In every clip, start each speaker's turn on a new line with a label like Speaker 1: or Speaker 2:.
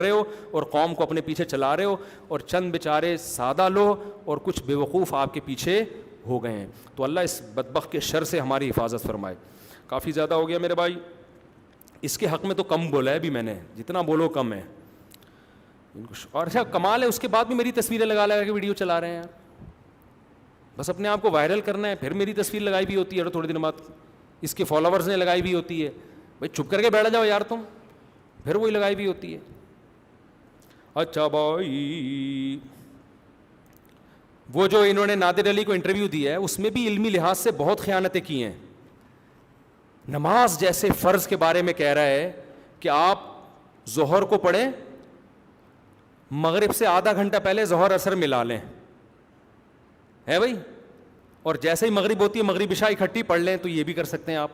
Speaker 1: رہے ہو اور قوم کو اپنے پیچھے چلا رہے ہو, اور چند بیچارے سادہ لوگ اور کچھ بیوقوف آپ کے پیچھے ہو گئے ہیں. تو اللہ اس بدبخت کے شر سے ہماری حفاظت فرمائے. کافی زیادہ ہو گیا میرے بھائی, اس کے حق میں تو کم بولا ہے بھی میں نے, جتنا بولو کم ہے. اور اچھا کمال ہے, اس کے بعد بھی میری تصویریں لگا لگا کے ویڈیو چلا رہے ہیں یار, بس اپنے آپ کو وائرل کرنا ہے. پھر میری تصویر لگائی بھی ہوتی ہے اور تھوڑے دن بعد اس کے فالوورز نے لگائی بھی ہوتی ہے. بھائی چپ کر کے بیٹھ جاؤ یار تم, پھر وہی لگائی بھی ہوتی ہے. اچھا بھائی, وہ جو انہوں نے نادر علی کو انٹرویو دیا ہے اس میں بھی علمی لحاظ سے بہت خیانتیں کی ہیں. نماز جیسے فرض کے بارے میں کہہ رہا ہے کہ آپ ظہر کو پڑھیں, مغرب سے آدھا گھنٹہ پہلے ظہر اثر ملا لیں, ہے بھائی, اور جیسے ہی مغرب ہوتی ہے مغرب عشاء اکٹھی پڑھ لیں, تو یہ بھی کر سکتے ہیں آپ.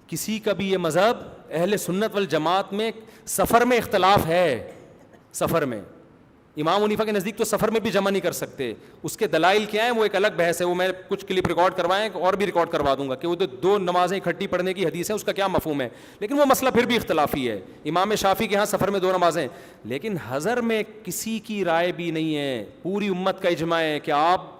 Speaker 1: کسی کا بھی یہ مذہب اہل سنت والجماعت میں سفر میں اختلاف ہے. سفر میں امام حنیفہ کے نزدیک تو سفر میں بھی جمع نہیں کر سکتے. اس کے دلائل کیا ہیں وہ ایک الگ بحث ہے, وہ میں کچھ کلپ ریکارڈ کروائیں اور بھی ریکارڈ کروا دوں گا کہ وہ دو نمازیں اکٹھی پڑھنے کی حدیث ہے, اس کا کیا مفہوم ہے. لیکن وہ مسئلہ پھر بھی اختلافی ہے. امام شافعی کے ہاں سفر میں 2 نمازیں, لیکن حضر میں کسی کی رائے بھی نہیں ہے. پوری امت کا اجماع ہے کہ آپ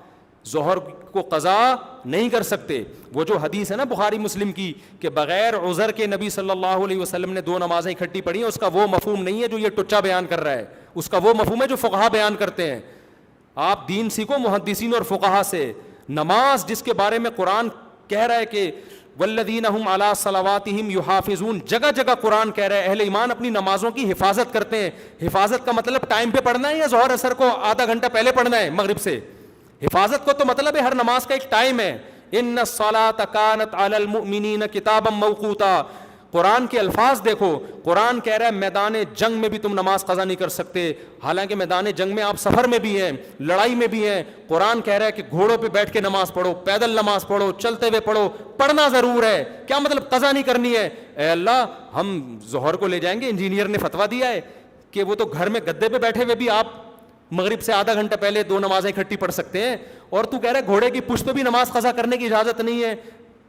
Speaker 1: ظہر کو قضا نہیں کر سکتے. وہ جو حدیث ہے نا بخاری مسلم کی کہ بغیر عذر کے نبی صلی اللہ علیہ وسلم نے 2 نمازیں اکٹھی پڑھی ہیں, اس کا وہ مفہوم نہیں ہے جو یہ ٹچا بیان کر رہا ہے. اس کا وہ مفہوم ہے جو فقہا بیان کرتے ہیں. آپ دین سیکھو محدثین اور فقہا سے. نماز جس کے بارے میں قرآن کہہ رہا ہے کہ والذین هم علی صلواتہم یحافظون, جگہ جگہ قرآن کہہ رہا ہے اہل ایمان اپنی نمازوں کی حفاظت کرتے ہیں. حفاظت کا مطلب ٹائم پہ پڑھنا ہے یا ظہر اثر کو آدھا گھنٹہ پہلے پڑھنا ہے مغرب سے. حفاظت کو تو مطلب ہے ہر نماز کا ایک ٹائم ہے. ان الصلاۃ کانت علی المؤمنین کتابا موقوتا. قرآن کے الفاظ دیکھو, قرآن کہہ رہا ہے میدان جنگ میں بھی تم نماز قضا نہیں کر سکتے, حالانکہ میدان جنگ میں آپ سفر میں بھی ہیں, لڑائی میں بھی ہیں. قرآن کہہ رہا ہے کہ گھوڑوں پہ بیٹھ کے نماز پڑھو, پیدل نماز پڑھو, چلتے ہوئے پڑھو, پڑھنا ضرور ہے. کیا مطلب قضا نہیں کرنی ہے؟ اے اللہ ہم ظہر کو لے جائیں گے, انجینئر نے فتویٰ دیا ہے کہ وہ تو گھر میں گدے پہ بیٹھے ہوئے بھی آپ مغرب سے آدھا گھنٹہ پہلے 2 نمازیں اکٹھی پڑھ سکتے ہیں, اور تو کہہ رہا ہے گھوڑے کی پشت پہ بھی نماز قضا کرنے کی اجازت نہیں ہے.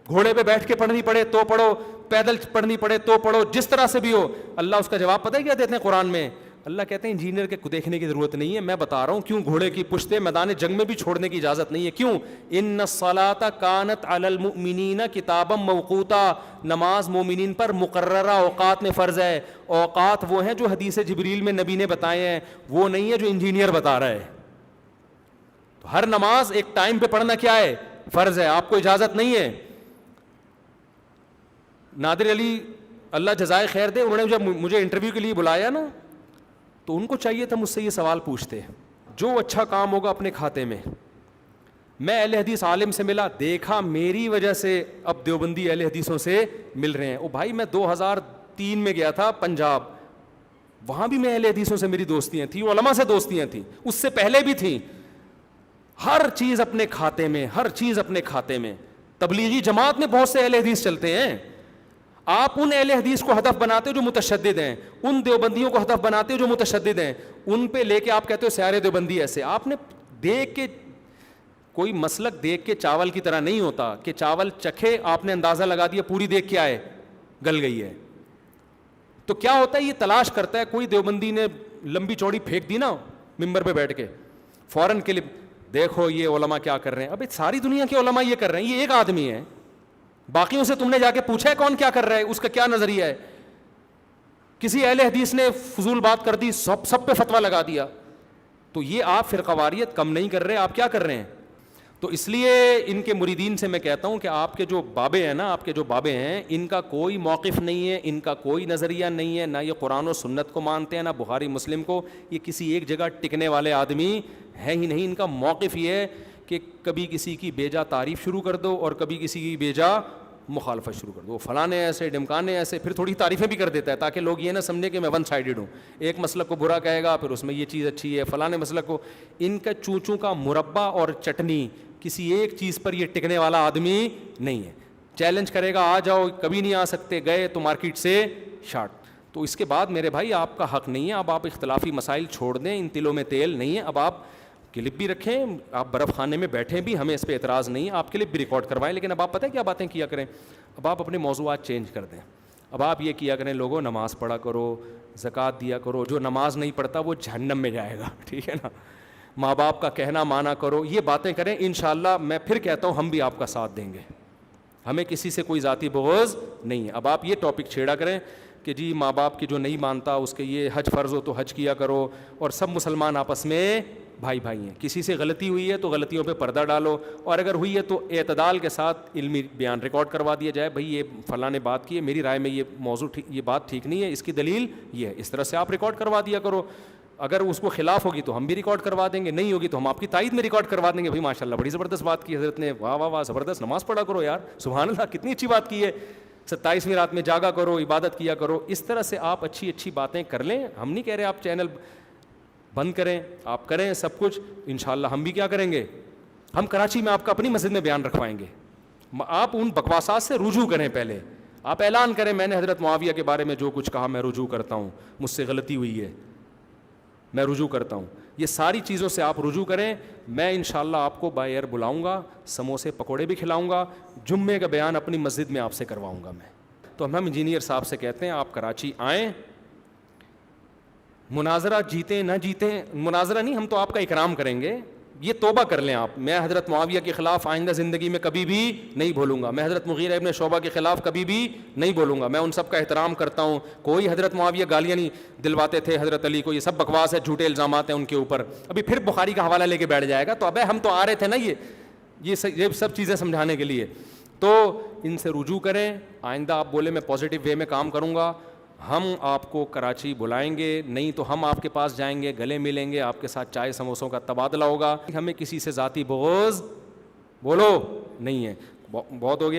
Speaker 1: گھوڑے پہ بیٹھ کے پڑھنی پڑے تو پڑھو, پیدل پڑھنی پڑے تو پڑھو, جس طرح سے بھی ہو. اللہ اس کا جواب پتہ ہے کیا دیتے ہیں قرآن میں؟ اللہ کہتے ہیں انجینئر کے دیکھنے کی ضرورت نہیں ہے, میں بتا رہا ہوں کیوں گھوڑے کی پشتیں میدان جنگ میں بھی چھوڑنے کی اجازت نہیں ہے. کیوں؟ ان الصلاۃ کانت علی المؤمنین کتابا موقوتا. نماز مومنین پر مقررہ اوقات میں فرض ہے. اوقات وہ ہیں جو حدیث جبریل میں نبی نے بتائے ہیں, وہ نہیں ہے جو انجینئر بتا رہا ہے. تو ہر نماز ایک ٹائم پہ پڑھنا کیا ہے؟ فرض ہے, آپ کو اجازت نہیں ہے. نادر علی اللہ جزائے خیر دے, انہوں نے جب مجھے انٹرویو کے لیے بلایا نا, تو ان کو چاہیے تھا مجھ سے یہ سوال پوچھتے, جو اچھا کام ہوگا اپنے کھاتے میں. میں اہل حدیث عالم سے ملا, دیکھا میری وجہ سے اب دیوبندی اہل حدیثوں سے مل رہے ہیں. او بھائی میں 2003 میں گیا تھا پنجاب, وہاں بھی میں اہل حدیثوں سے میری دوستیاں تھیں, علماء سے دوستیاں تھیں, اس سے پہلے بھی تھیں. ہر چیز اپنے کھاتے میں, ہر چیز اپنے کھاتے میں. تبلیغی جماعت میں بہت سے اہل حدیث چلتے ہیں. آپ ان اہل حدیث کو ہدف بناتے ہو جو متشدد ہیں, ان دیوبندیوں کو ہدف بناتے ہو جو متشدد ہیں, ان پہ لے کے آپ کہتے ہو سیارے دیوبندی. ایسے آپ نے دیکھ کے, کوئی مسلک دیکھ کے چاول کی طرح نہیں ہوتا کہ چاول چکھے آپ نے اندازہ لگا دیا پوری دیکھ کے آئے گل گئی ہے. تو کیا ہوتا ہے, یہ تلاش کرتا ہے. کوئی دیوبندی نے لمبی چوڑی پھینک دی نا ممبر پہ بیٹھ کے, فوراً کلپ دیکھو یہ علماء کیا کر رہے ہیں. ابھی ساری دنیا کے علماء یہ کر رہے ہیں, یہ ایک آدمی ہے. باقیوں سے تم نے جا کے پوچھا ہے کون کیا کر رہا ہے, اس کا کیا نظریہ ہے؟ کسی اہل حدیث نے فضول بات کر دی, سب پہ فتویٰ لگا دیا. تو یہ آپ فرقواریت کم نہیں کر رہے, آپ کیا کر رہے ہیں؟ تو اس لیے ان کے مریدین سے میں کہتا ہوں کہ آپ کے جو بابے ہیں نا, آپ کے جو بابے ہیں, ان کا کوئی موقف نہیں ہے, ان کا کوئی نظریہ نہیں ہے, نہ یہ قرآن و سنت کو مانتے ہیں, نہ بخاری مسلم کو. یہ کسی ایک جگہ ٹکنے والے آدمی ہے ہی نہیں. ان کا موقف یہ ہے کہ کبھی کسی کی بیجا تعریف شروع کر دو اور کبھی کسی کی بیجا مخالفت شروع کر دو. فلانے ایسے, ڈمکانے ایسے, پھر تھوڑی تعریفیں بھی کر دیتا ہے تاکہ لوگ یہ نہ سمجھیں کہ میں ون سائیڈڈ ہوں. ایک مسلک کو برا کہے گا, پھر اس میں یہ چیز اچھی ہے, فلانے مسلک کو. ان کا چونچوں کا مربع اور چٹنی, کسی ایک چیز پر یہ ٹکنے والا آدمی نہیں ہے. چیلنج کرے گا آ جاؤ, کبھی نہیں آ سکتے, گئے تو مارکیٹ سے شارٹ. تو اس کے بعد میرے بھائی آپ کا حق نہیں ہے, اب آپ اختلافی مسائل چھوڑ دیں, ان تلوں میں تیل نہیں ہے. اب آپ کلپ بھی رکھیں, آپ برف خانے میں بیٹھیں بھی, ہمیں اس پہ اعتراض نہیں ہے, آپ کلپ بھی ریکارڈ کروائیں, لیکن اب آپ پتہ ہے کیا باتیں کیا کریں, اب آپ اپنے موضوعات چینج کر دیں. اب آپ یہ کیا کریں لوگوں, نماز پڑھا کرو, زکوٰۃ دیا کرو. جو نماز نہیں پڑھتا وہ جہنم میں جائے گا, ٹھیک ہے نا. ماں باپ کا کہنا مانا کرو, یہ باتیں کریں. انشاءاللہ میں پھر کہتا ہوں ہم بھی آپ کا ساتھ دیں گے, ہمیں کسی سے کوئی ذاتی بغض نہیں ہے. اب آپ یہ ٹاپک چھیڑا کریں کہ جی ماں باپ کی جو نہیں مانتا اس کے یہ حج فرض ہو تو حج کیا کرو, اور سب مسلمان آپس میں بھائی بھائی ہیں. کسی سے غلطی ہوئی ہے تو غلطیوں پہ پردہ ڈالو, اور اگر ہوئی ہے تو اعتدال کے ساتھ علمی بیان ریکارڈ کروا دیا جائے, بھائی یہ فلاں نے بات کی ہے, میری رائے میں یہ موضوع یہ بات ٹھیک نہیں ہے, اس کی دلیل یہ ہے. اس طرح سے آپ ریکارڈ کروا دیا کرو. اگر اس کو خلاف ہوگی تو ہم بھی ریکارڈ کروا دیں گے, نہیں ہوگی تو ہم آپ کی تائید میں ریکارڈ کروا دیں گے. بھائی ماشاء اللہ بڑی زبردست بات کی حضرت نے, واہ واہ واہ زبردست, نماز پڑھا کرو یار, سبحان اللہ کتنی اچھی بات کی ہے, 27ویں رات میں جاگا کرو, عبادت کیا کرو. اس طرح سے آپ اچھی اچھی باتیں کر لیں. ہم نہیں کہہ رہے آپ چینل بند کریں, آپ کریں سب کچھ, انشاءاللہ ہم بھی کیا کریں گے, ہم کراچی میں آپ کا اپنی مسجد میں بیان رکھوائیں گے. آپ ان بکواسات سے رجوع کریں, پہلے آپ اعلان کریں میں نے حضرت معاویہ کے بارے میں جو کچھ کہا میں رجوع کرتا ہوں, مجھ سے غلطی ہوئی ہے, میں رجوع کرتا ہوں. یہ ساری چیزوں سے آپ رجوع کریں. میں انشاءاللہ آپ کو بائی ایئر بلاؤں گا, سموسے پکوڑے بھی کھلاؤں گا, جمعے کا بیان اپنی مسجد میں آپ سے کرواؤں گا میں. تو ہم انجینئر صاحب سے کہتے ہیں آپ کراچی آئیں, مناظرہ جیتیں نہ جیتیں, مناظرہ نہیں, ہم تو آپ کا اکرام کریں گے. یہ توبہ کر لیں آپ, میں حضرت معاویہ کے خلاف آئندہ زندگی میں کبھی بھی نہیں بولوں گا, میں حضرت مغیرہ ابن شعبہ کے خلاف کبھی بھی نہیں بولوں گا. میں ان سب کا احترام کرتا ہوں. کوئی حضرت معاویہ گالیاں نہیں دلواتے تھے حضرت علی کو, یہ سب بکواس ہے, جھوٹے الزامات ہیں ان کے اوپر. ابھی پھر بخاری کا حوالہ لے کے بیٹھ جائے گا, تو ابے ہم تو آ رہے تھے نا یہ سب چیزیں سمجھانے کے لیے. تو ان سے رجوع کریں. آئندہ آپ بولے میں پازیٹیو وے میں کام کروں گا, ہم آپ کو کراچی بلائیں گے, نہیں تو ہم آپ کے پاس جائیں گے, گلے ملیں گے, آپ کے ساتھ چائے سموسوں کا تبادلہ ہوگا. ہمیں کسی سے ذاتی بغض بولو نہیں ہے. بہت ہو گیا.